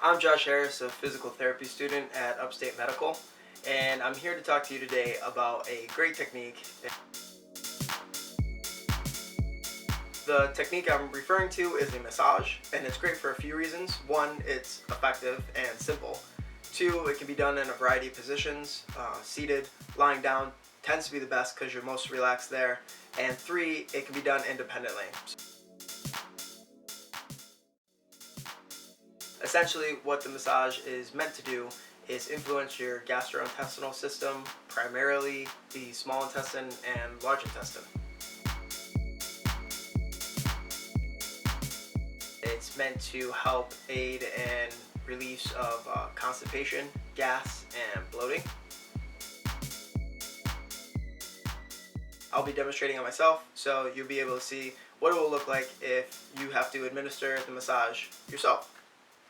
I'm Josh Harris, a physical therapy student at Upstate Medical, and I'm here to talk to you today about a great technique. The technique I'm referring to is a massage, and it's great for a few reasons. One, it's effective and simple. Two, it can be done in a variety of positions, seated, lying down tends to be the best because you're most relaxed there. And three, it can be done independently. Essentially, what the massage is meant to do is influence your gastrointestinal system, primarily the small intestine and large intestine. It's meant to help aid in release of constipation, gas, and bloating. I'll be demonstrating on myself, so you'll be able to see what it will look like if you have to administer the massage yourself.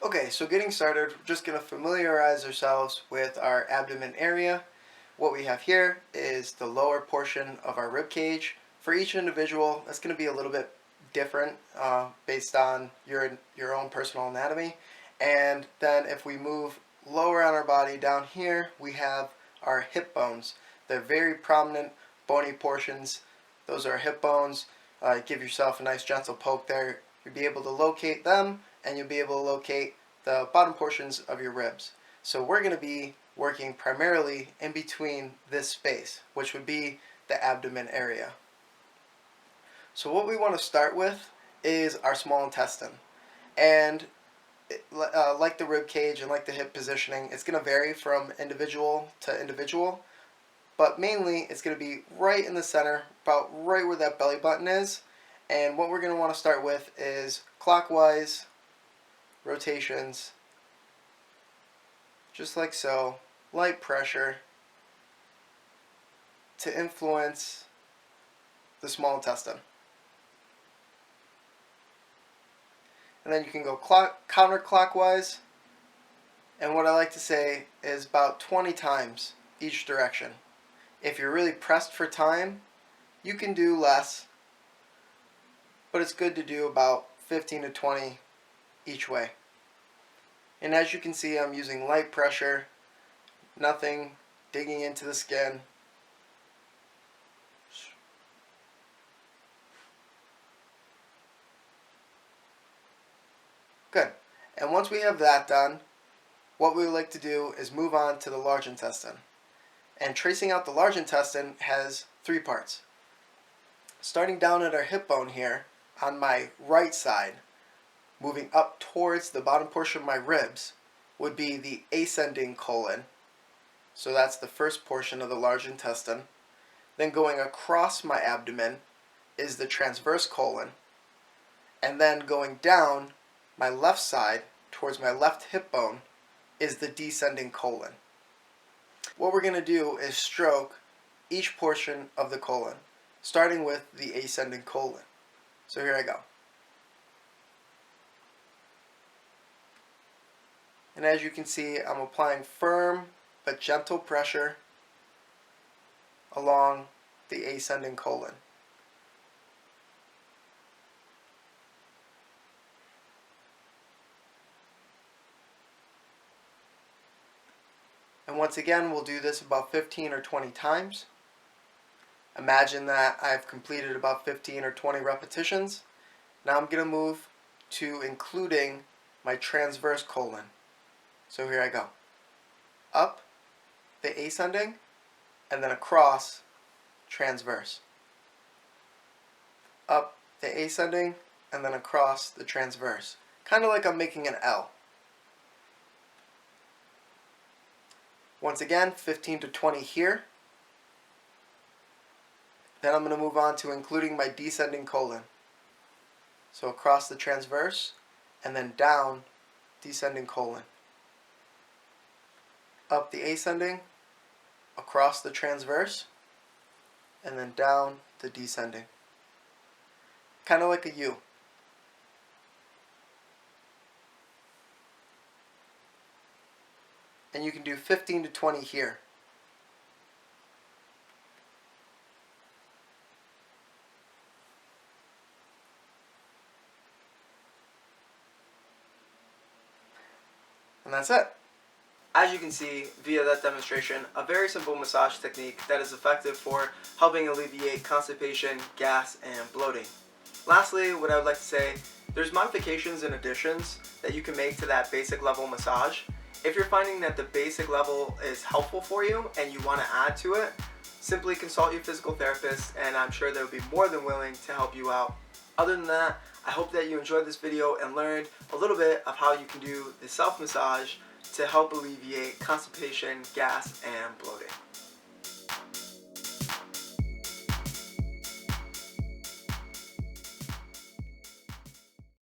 Okay, so getting started, we're just going to familiarize ourselves with our abdomen area. What we have here is the lower portion of our rib cage. For each individual, that's going to be a little bit different based on your own personal anatomy. And then if we move lower on our body down here, we have our hip bones. They're very prominent bony portions. Those are hip bones. Give yourself a nice gentle poke there. You'll be able to locate them, and you'll be able to locate the bottom portions of your ribs. So we're going to be working primarily in between this space, which would be the abdomen area. So what we want to start with is our small intestine. And like the rib cage and like the hip positioning, it's going to vary from individual to individual. But mainly, it's going to be right in the center, about right where that belly button is. And what we're going to want to start with is clockwise rotations, just like so, light pressure to influence the small intestine. And then you can go counterclockwise, and what I like to say is about 20 times each direction. If you're really pressed for time, you can do less, but it's good to do about 15 to 20 each way. And as you can see, I'm using light pressure, nothing digging into the skin. Good. And once we have that done, what we would like to do is move on to the large intestine. And tracing out the large intestine has three parts. Starting down at our hip bone here, on my right side, moving up towards the bottom portion of my ribs, would be the ascending colon. So that's the first portion of the large intestine. Then going across my abdomen is the transverse colon. And then going down my left side towards my left hip bone is the descending colon. What we're going to do is stroke each portion of the colon, starting with the ascending colon. So here I go. And as you can see, I'm applying firm but gentle pressure along the ascending colon. And once again, we'll do this about 15 or 20 times. Imagine that I've completed about 15 or 20 repetitions. Now I'm going to move to including my transverse colon. So here I go. Up the ascending, and then across transverse. Up the ascending, and then across the transverse. Kind of like I'm making an L. Once again, 15 to 20 here. Then I'm going to move on to including my descending colon. So across the transverse, and then down descending colon. Up the ascending, across the transverse, and then down the descending. Kind of like a U. And you can do 15 to 20 here. And that's it. As you can see via that demonstration, a very simple massage technique that is effective for helping alleviate constipation, gas, and bloating. Lastly, what I would like to say, there's modifications and additions that you can make to that basic level massage. If you're finding that the basic level is helpful for you and you want to add to it, simply consult your physical therapist and I'm sure they'll be more than willing to help you out. Other than that, I hope that you enjoyed this video and learned a little bit of how you can do the self-massage to help alleviate constipation, gas, and bloating.